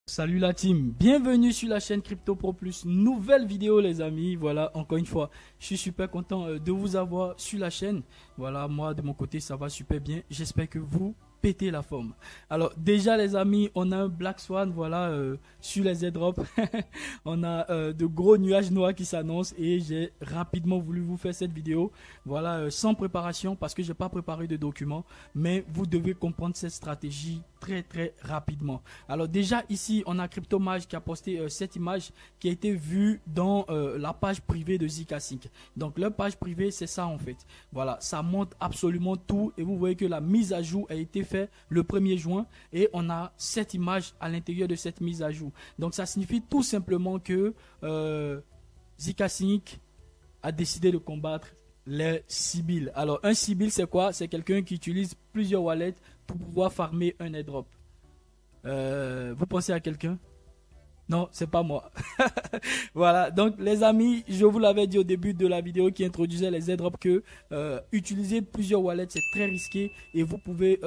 Salut la team, bienvenue sur la chaîne Crypto Pro Plus, nouvelle vidéo les amis. Voilà, encore une fois, je suis super content de vous avoir sur la chaîne. Voilà, moi de mon côté ça va super bien, j'espère que vous pétez la forme. Alors déjà les amis, on a un Black Swan, voilà, sur les airdrops. On a de gros nuages noirs qui s'annoncent et j'ai rapidement voulu vous faire cette vidéo. Voilà, sans préparation parce que j'ai pas préparé de documents, mais vous devez comprendre cette stratégie très rapidement. Alors déjà ici on a Cryptomage qui a posté cette image qui a été vue dans la page privée de Zcash. Donc leur page privée c'est ça en fait. Voilà, ça montre absolument tout et vous voyez que la mise à jour a été faite le 1er juin et on a cette image à l'intérieur de cette mise à jour. Donc ça signifie tout simplement que Zcash a décidé de combattre les Sibyl. Alors un Sibyl c'est quoi? C'est quelqu'un qui utilise plusieurs wallets pour pouvoir farmer un airdrop. Vous pensez à quelqu'un? Non, c'est pas moi. Voilà, donc les amis, je vous l'avais dit au début de la vidéo qui introduisait les airdrops que utiliser plusieurs wallets c'est très risqué et vous pouvez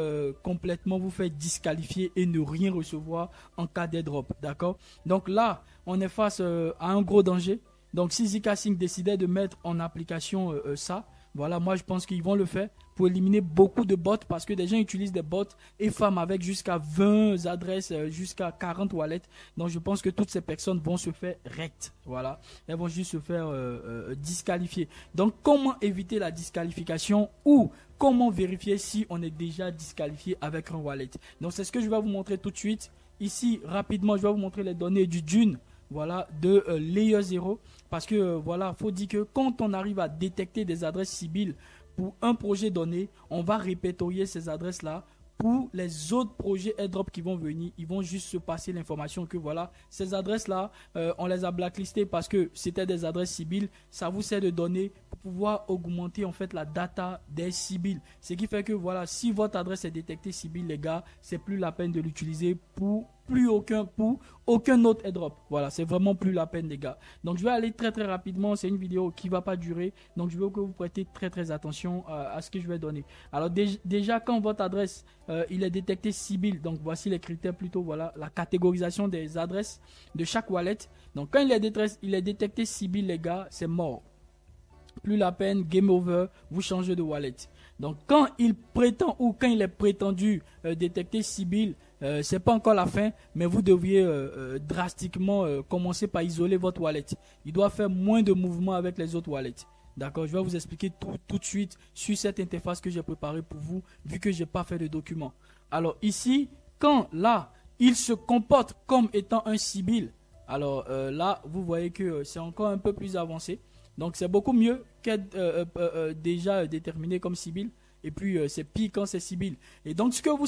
complètement vous faire disqualifier et ne rien recevoir en cas d'airdrop. D'accord? Donc là, on est face à un gros danger. Donc si Zcash décidait de mettre en application ça, voilà, moi je pense qu'ils vont le faire pour éliminer beaucoup de bots parce que des gens utilisent des bots et farment avec jusqu'à 20 adresses, jusqu'à 40 wallets. Donc je pense que toutes ces personnes vont se faire rect. Voilà, elles vont juste se faire disqualifier. Donc comment éviter la disqualification ou comment vérifier si on est déjà disqualifié avec un wallet? Donc c'est ce que je vais vous montrer tout de suite. Ici rapidement je vais vous montrer les données du Dune. Voilà, de Layer 0 parce que voilà, faut dire que quand on arrive à détecter des adresses Sibyl pour un projet donné, on va répertorier ces adresses là pour les autres projets airdrop qui vont venir. Ils vont juste se passer l'information que voilà, ces adresses là on les a blacklistées parce que c'était des adresses Sibyl. Ça vous sert de données pour pouvoir augmenter en fait la data des Sibyl, ce qui fait que voilà, si votre adresse est détectée Sibyl les gars, c'est plus la peine de l'utiliser pour aucun autre airdrop. Voilà, c'est vraiment plus la peine les gars. Donc je vais aller très rapidement, c'est une vidéo qui va pas durer, donc je veux que vous prêtez très attention à ce que je vais donner. Alors déjà quand votre adresse il est détecté Sibyl, donc voici les critères plutôt, voilà la catégorisation des adresses de chaque wallet. Donc quand il est détecté Sibyl les gars, c'est mort. Plus la peine, game over, vous changez de wallet. Donc quand il prétend ou quand il est prétendu détecter Sibyl, c'est pas encore la fin, mais vous devriez drastiquement commencer par isoler votre wallet. Il doit faire moins de mouvements avec les autres wallets. D'accord, je vais vous expliquer tout de suite sur cette interface que j'ai préparée pour vous, vu que j'ai pas fait de document. Alors ici, quand là, il se comporte comme étant un Sibyl, alors là, vous voyez que c'est encore un peu plus avancé. Donc c'est beaucoup mieux qu'être déjà déterminé comme Sibyl. Et puis c'est pire quand c'est Sibyl. Et donc ce que vous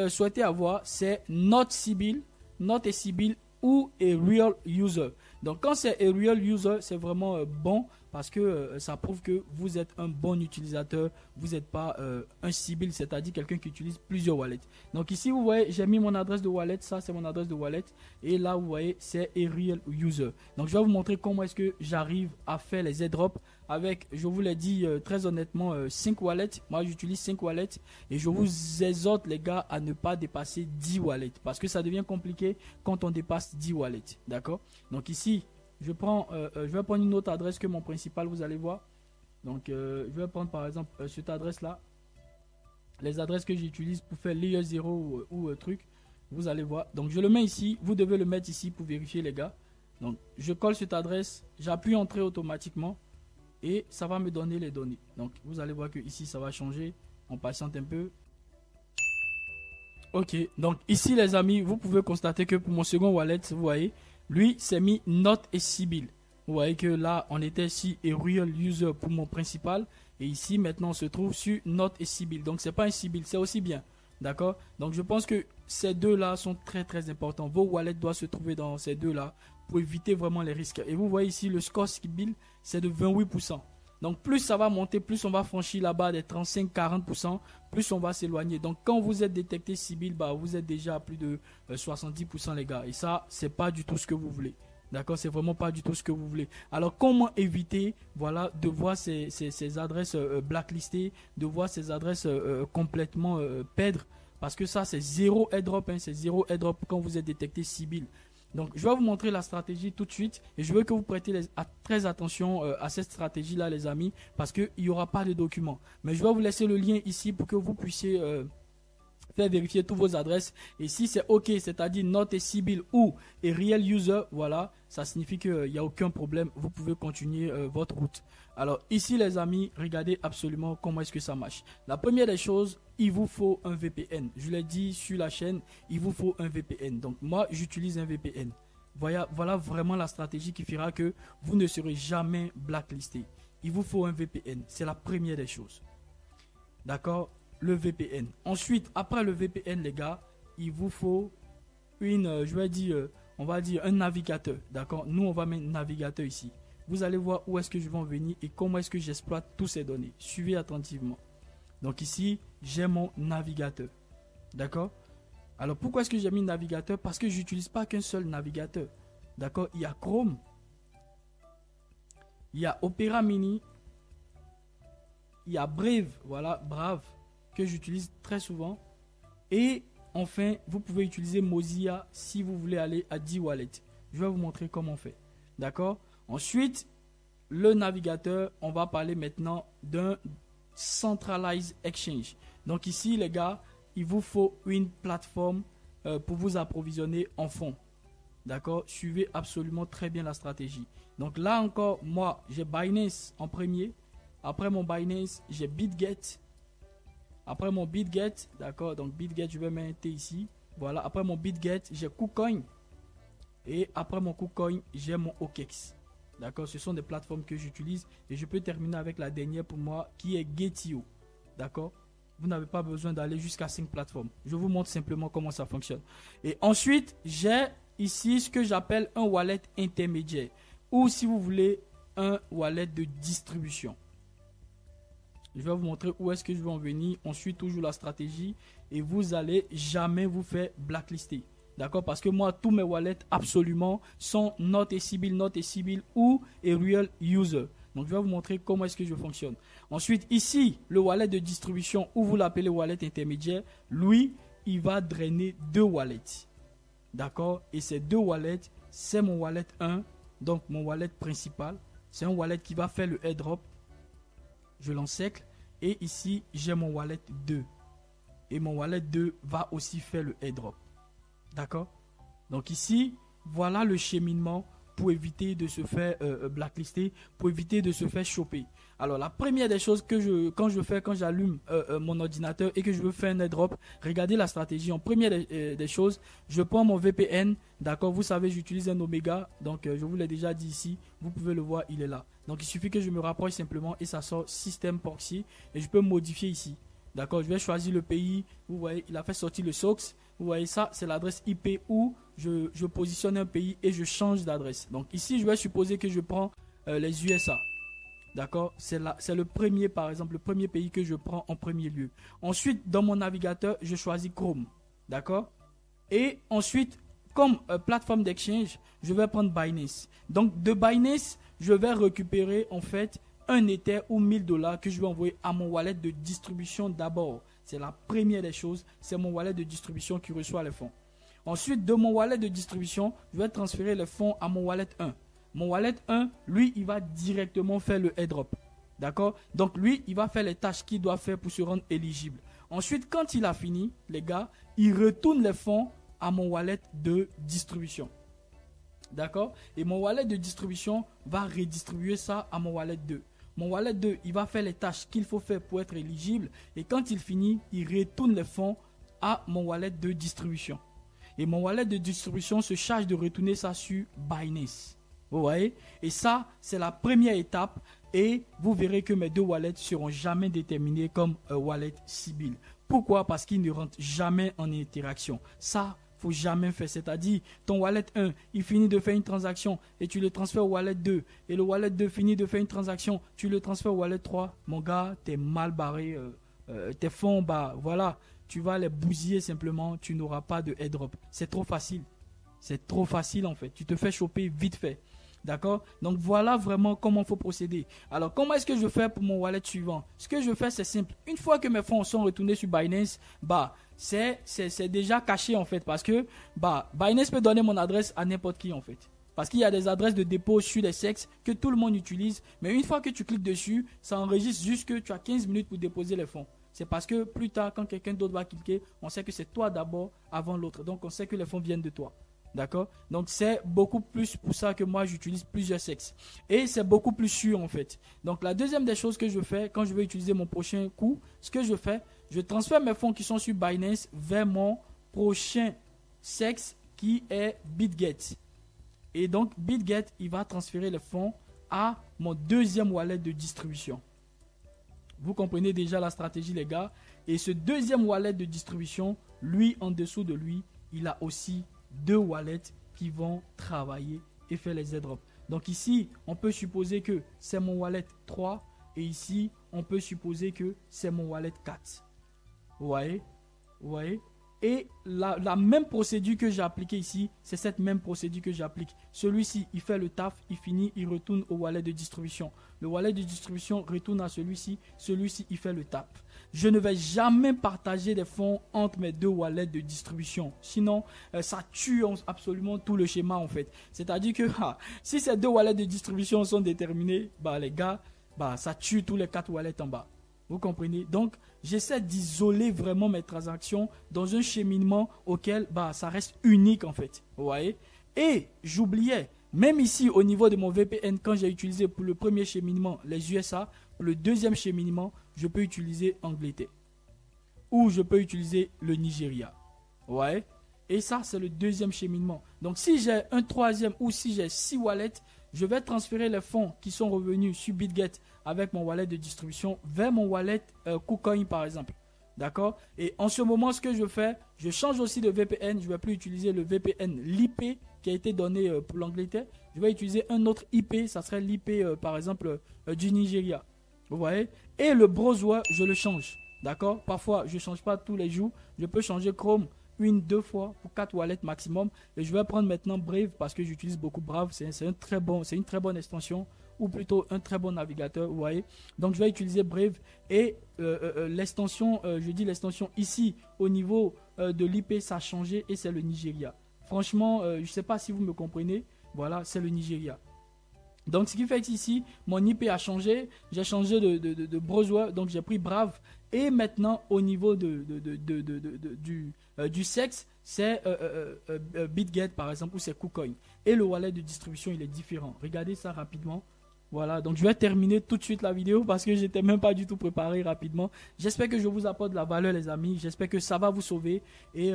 souhaitez avoir, c'est not Sibyl, not a Sibyl ou a real user. Donc quand c'est a real user, c'est vraiment bon parce que ça prouve que vous êtes un bon utilisateur, vous n'êtes pas un Sibyl, c'est-à-dire quelqu'un qui utilise plusieurs wallets. Donc ici vous voyez, j'ai mis mon adresse de wallet, ça c'est mon adresse de wallet et là vous voyez c'est a real user. Donc je vais vous montrer comment est-ce que j'arrive à faire les airdrops avec, je vous l'ai dit très honnêtement, 5 wallets. Moi j'utilise 5 wallets et je vous exhorte les gars à ne pas dépasser 10 wallets parce que ça devient compliqué quand on dépasse 10 wallets. D'accord? Donc ici je vais prendre une autre adresse que mon principal, vous allez voir. Donc je vais prendre par exemple cette adresse là, les adresses que j'utilise pour faire layer 0 ou truc, vous allez voir. Donc je le mets ici, vous devez le mettre ici pour vérifier les gars. Donc je colle cette adresse, j'appuie entrée automatiquement et ça va me donner les données. Donc vous allez voir que ici ça va changer, on patiente un peu. Ok, donc ici les amis, vous pouvez constater que pour mon second wallet, vous voyez, lui c'est mis not a Sibyl. Vous voyez que là on était sur a real user pour mon principal et ici maintenant on se trouve sur not a Sibyl. Donc c'est pas un Sibyl, c'est aussi bien. D'accord? Donc je pense que ces deux là sont très importants. Vos wallets doivent se trouver dans ces deux là pour éviter vraiment les risques. Et vous voyez ici le score Sibyl c'est de 28%. Donc plus ça va monter, plus on va franchir la barre des 35-40%, plus on va s'éloigner. Donc quand vous êtes détecté Sibyl, bah, vous êtes déjà à plus de 70% les gars. Et ça, c'est pas du tout ce que vous voulez. D'accord, c'est vraiment pas du tout ce que vous voulez. Alors comment éviter, voilà, de voir ces adresses blacklistées, de voir ces adresses complètement perdre. parce que ça c'est zéro airdrop, hein, c'est zéro airdrop quand vous êtes détecté cible. Donc je vais vous montrer la stratégie tout de suite et je veux que vous prêtez très attention à cette stratégie là les amis, parce qu'il n'y aura pas de documents. Mais je vais vous laisser le lien ici pour que vous puissiez faire vérifier toutes vos adresses, et si c'est OK, c'est-à-dire not a CBIL ou a real user, voilà, ça signifie qu'il n'y a aucun problème, vous pouvez continuer votre route. Alors ici les amis, regardez absolument comment est-ce que ça marche. La première des choses, il vous faut un VPN. Je l'ai dit sur la chaîne, il vous faut un VPN. Donc moi j'utilise un VPN. Voilà vraiment la stratégie qui fera que vous ne serez jamais blacklisté. Il vous faut un VPN, c'est la première des choses. D'accord? Le VPN. Ensuite, après le VPN, les gars, il vous faut on va dire un navigateur. D'accord? Nous, on va mettre un navigateur ici. Vous allez voir où est-ce que je vais en venir et comment est-ce que j'exploite toutes ces données. Suivez attentivement. Donc ici, j'ai mon navigateur. D'accord? Alors, pourquoi est-ce que j'ai mis navigateur? Parce que je n'utilise pas qu'un seul navigateur. D'accord? Il y a Chrome. Il y a Opera Mini. Il y a Brave. Voilà, Brave, que j'utilise très souvent. Et enfin, vous pouvez utiliser Mozilla si vous voulez aller à D-Wallet. Je vais vous montrer comment on fait. D'accord? Ensuite, le navigateur, on va parler maintenant d'un Centralized Exchange. Donc ici, les gars, il vous faut une plateforme pour vous approvisionner en fonds. D'accord? Suivez absolument très bien la stratégie. Donc là encore, moi, j'ai Binance en premier. Après mon Binance, j'ai BitGet. Après mon BitGet, d'accord, donc BitGet, je vais mettre ici. Voilà, après mon BitGet, j'ai KuCoin. Et après mon KuCoin, j'ai mon OKEx. D'accord, ce sont des plateformes que j'utilise. Et je peux terminer avec la dernière pour moi, qui est Gate.io. D'accord, vous n'avez pas besoin d'aller jusqu'à 5 plateformes. Je vous montre simplement comment ça fonctionne. Et ensuite, j'ai ici ce que j'appelle un wallet intermédiaire. Ou si vous voulez, un wallet de distribution. Je vais vous montrer où est-ce que je vais en venir. On suit toujours la stratégie et vous allez jamais vous faire blacklister. D'accord? Parce que moi, tous mes wallets absolument sont not a CBIL ou a real user. Donc, je vais vous montrer comment est-ce que je fonctionne. Ensuite, ici, le wallet de distribution, ou vous l'appelez wallet intermédiaire, lui, il va drainer 2 wallets. D'accord? Et ces 2 wallets, c'est mon wallet 1, donc mon wallet principal. C'est un wallet qui va faire le airdrop. Je l'encercle et ici j'ai mon wallet 2 et mon wallet 2 va aussi faire le airdrop. D'accord? Donc ici voilà le cheminement pour éviter de se faire blacklister, pour éviter de se faire choper. Alors la première des choses que quand j'allume mon ordinateur et que je veux faire un airdrop, regardez la stratégie. En première des choses, je prends mon VPN. D'accord? Vous savez, j'utilise un Omega, donc je vous l'ai déjà dit ici, vous pouvez le voir, il est là. Donc il suffit que je me rapproche simplement et ça sort System Proxy et je peux modifier ici. D'accord, je vais choisir le pays. Vous voyez, il a fait sortir le SOX. Vous voyez ça, c'est l'adresse IP où je positionne un pays et je change d'adresse. Donc ici, je vais supposer que je prends les USA. D'accord, c'est le premier, par exemple, le premier pays que je prends en premier lieu. Ensuite, dans mon navigateur, je choisis Chrome. D'accord? Et ensuite, comme plateforme d'exchange, je vais prendre Binance. Donc de Binance, je vais récupérer en fait un Ether ou 1000 $ que je vais envoyer à mon wallet de distribution d'abord. C'est la première des choses, c'est mon wallet de distribution qui reçoit les fonds. Ensuite, de mon wallet de distribution, je vais transférer les fonds à mon wallet 1. Mon wallet 1, lui, il va directement faire le airdrop. D'accord? Donc lui, il va faire les tâches qu'il doit faire pour se rendre éligible. Ensuite, quand il a fini, les gars, il retourne les fonds à mon wallet de distribution. D'accord? Et mon wallet de distribution va redistribuer ça à mon wallet 2. Mon wallet 2, il va faire les tâches qu'il faut faire pour être éligible. Et quand il finit, il retourne les fonds à mon wallet de distribution. Et mon wallet de distribution se charge de retourner ça sur Binance. Vous voyez? Et ça, c'est la première étape. Et vous verrez que mes 2 wallets seront jamais déterminés comme un wallet CBIL. Pourquoi? Parce qu'ils ne rentrent jamais en interaction. Ça, faut jamais faire. C'est-à-dire, ton wallet 1, il finit de faire une transaction et tu le transfères au wallet 2. Et le wallet 2 finit de faire une transaction, tu le transfères au wallet 3. Mon gars, t'es mal barré. Tes fonds, bah voilà, tu vas les bousiller simplement. Tu n'auras pas de airdrop. C'est trop facile. C'est trop facile en fait. Tu te fais choper vite fait. D'accord? Donc voilà vraiment comment il faut procéder. Alors comment est-ce que je fais pour mon wallet suivant? Ce que je fais, c'est simple. Une fois que mes fonds sont retournés sur Binance, bah c'est déjà caché en fait, parce que Binance peut donner mon adresse à n'importe qui en fait. Parce qu'il y a des adresses de dépôt sur les sexes que tout le monde utilise, mais une fois que tu cliques dessus, ça enregistre juste que tu as 15 minutes pour déposer les fonds. C'est parce que plus tard, quand quelqu'un d'autre va cliquer, on sait que c'est toi d'abord avant l'autre. Donc on sait que les fonds viennent de toi. D'accord? Donc c'est beaucoup plus pour ça que moi j'utilise plusieurs sexes. Et c'est beaucoup plus sûr en fait. Donc la deuxième des choses que je fais quand je vais utiliser mon prochain coup, ce que je fais, je transfère mes fonds qui sont sur Binance vers mon prochain sexe qui est BitGet. Et donc BitGet, il va transférer les fonds à mon deuxième wallet de distribution. Vous comprenez déjà la stratégie les gars. Et ce deuxième wallet de distribution, lui en dessous de lui, il a aussi deux wallets qui vont travailler et faire les airdrops. Donc ici, on peut supposer que c'est mon wallet 3 et ici, on peut supposer que c'est mon wallet 4. Vous voyez? Vous voyez? Et la même procédure que j'ai appliquée ici, c'est cette même procédure que j'applique. Celui-ci, il fait le taf, il finit, il retourne au wallet de distribution. Le wallet de distribution retourne à celui-ci, celui-ci, il fait le taf. Je ne vais jamais partager des fonds entre mes deux wallets de distribution. Sinon, ça tue absolument tout le schéma en fait. C'est-à-dire que si ces deux wallets de distribution sont déterminés, les gars, ça tue tous les 4 wallets en bas. Vous comprenez? Donc, j'essaie d'isoler vraiment mes transactions dans un cheminement auquel ça reste unique en fait. Vous voyez? Et j'oubliais, même ici au niveau de mon VPN, quand j'ai utilisé pour le premier cheminement les USA, pour le deuxième cheminement, je peux utiliser Angleterre. Ou je peux utiliser le Nigeria. Vous voyez? Et ça, c'est le deuxième cheminement. Donc, si j'ai un troisième ou si j'ai 6 wallets, je vais transférer les fonds qui sont revenus sur BitGet avec mon wallet de distribution vers mon wallet KuCoin par exemple. D'accord? Et en ce moment, ce que je fais, je change aussi de VPN. Je ne vais plus utiliser le VPN, l'IP qui a été donné pour l'Angleterre. Je vais utiliser un autre IP. Ça serait l'IP par exemple du Nigeria. Vous voyez? Et le browser, je le change. D'accord? Parfois, je ne change pas tous les jours. Je peux changer Chrome 1-2 fois pour 4 wallets maximum. Et je vais prendre maintenant Brave parce que j'utilise beaucoup Brave. C'est une très bonne extension ou plutôt un très bon navigateur. Vous voyez. Donc je vais utiliser Brave et l'extension, je dis l'extension ici au niveau de l'IP, ça a changé et c'est le Nigeria. Franchement, je ne sais pas si vous me comprenez. Voilà, c'est le Nigeria. Donc ce qui fait qu'ici, mon IP a changé. J'ai changé de browser. Donc j'ai pris Brave. Et maintenant, au niveau du sexe, c'est BitGet par exemple ou c'est KuCoin. Et le wallet de distribution, il est différent. Regardez ça rapidement. Voilà, donc je vais terminer tout de suite la vidéo parce que je n'étais même pas du tout préparé rapidement. J'espère que je vous apporte de la valeur les amis. J'espère que ça va vous sauver. Et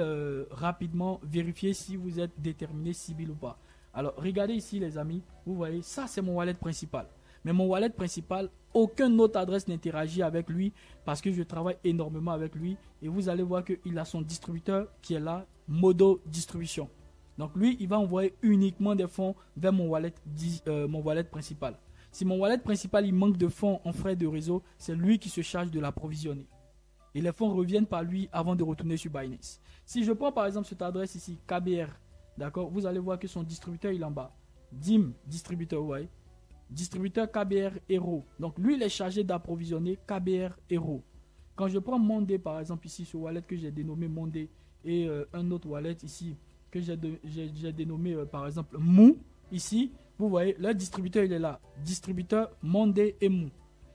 rapidement, vérifiez si vous êtes déterminé Sibyl ou pas. Alors, regardez ici les amis. Vous voyez, ça c'est mon wallet principal. Mais mon wallet principal, aucune autre adresse n'interagit avec lui parce que je travaille énormément avec lui. Et vous allez voir qu'il a son distributeur qui est là, Modo Distribution. Donc lui, il va envoyer uniquement des fonds vers mon wallet principal. Si mon wallet principal il manque de fonds en frais de réseau, c'est lui qui se charge de l'approvisionner. Et les fonds reviennent par lui avant de retourner sur Binance. Si je prends par exemple cette adresse ici, KBR, d'accord, vous allez voir que son distributeur il est en bas. DIM, distributeur, ouais. Distributeur KBR Hero. Donc lui il est chargé d'approvisionner KBR Hero. Quand je prends Monday par exemple ici, ce wallet que j'ai dénommé Monday et un autre wallet ici que j'ai dénommé par exemple Mou, ici, vous voyez, le distributeur il est là. Distributeur Monday et Mou.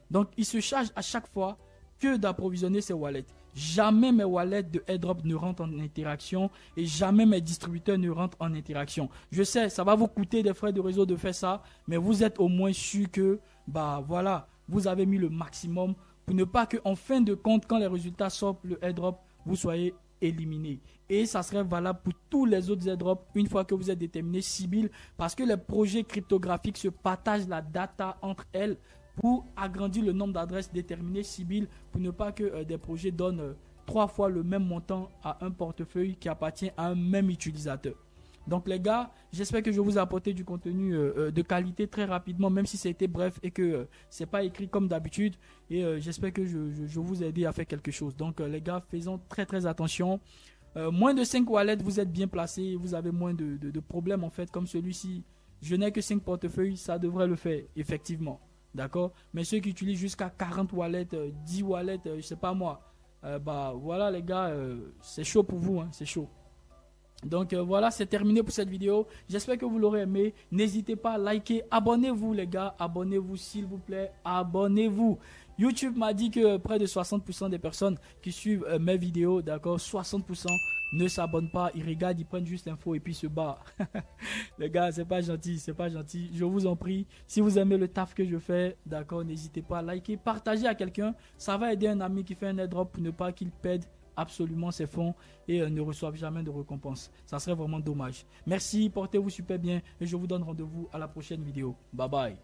Donc il se charge à chaque fois que d'approvisionner ces wallets. Jamais mes wallets de airdrop ne rentrent en interaction et jamais mes distributeurs ne rentrent en interaction. Je sais, ça va vous coûter des frais de réseau de faire ça, mais vous êtes au moins sûr que, voilà, vous avez mis le maximum pour ne pas qu'en fin de compte, quand les résultats sortent, le airdrop, vous soyez éliminé. Et ça serait valable pour tous les autres airdrops une fois que vous êtes déterminé Sibyl, parce que les projets cryptographiques se partagent la data entre elles pour agrandir le nombre d'adresses déterminées Sibyl, pour ne pas que des projets donnent 3 fois le même montant à un portefeuille qui appartient à un même utilisateur. Donc les gars, j'espère que je vous ai apporté du contenu de qualité très rapidement, même si c'était bref et que c'est pas écrit comme d'habitude. Et j'espère que je vous ai aidé à faire quelque chose. Donc les gars, faisons très attention. Moins de 5 wallets, vous êtes bien placés, vous avez moins de problèmes en fait, comme celui-ci. Je n'ai que 5 portefeuilles, ça devrait le faire, effectivement. D'accord? Mais ceux qui utilisent jusqu'à 40 wallets, 10 wallets, je sais pas moi, bah voilà les gars, c'est chaud pour vous, hein, c'est chaud. Donc voilà, c'est terminé pour cette vidéo. J'espère que vous l'aurez aimé. N'hésitez pas à liker. Abonnez-vous les gars. Abonnez-vous s'il vous plaît. Abonnez-vous. YouTube m'a dit que près de 60% des personnes qui suivent mes vidéos, d'accord, 60% ne s'abonnent pas. Ils regardent, ils prennent juste l'info et puis se barrent. Les gars, c'est pas gentil, c'est pas gentil. Je vous en prie, si vous aimez le taf que je fais, d'accord, n'hésitez pas à liker, partager à quelqu'un. Ça va aider un ami qui fait un airdrop pour ne pas qu'il perde absolument ses fonds et ne reçoivent jamais de récompense. Ça serait vraiment dommage. Merci, portez-vous super bien et je vous donne rendez-vous à la prochaine vidéo. Bye bye.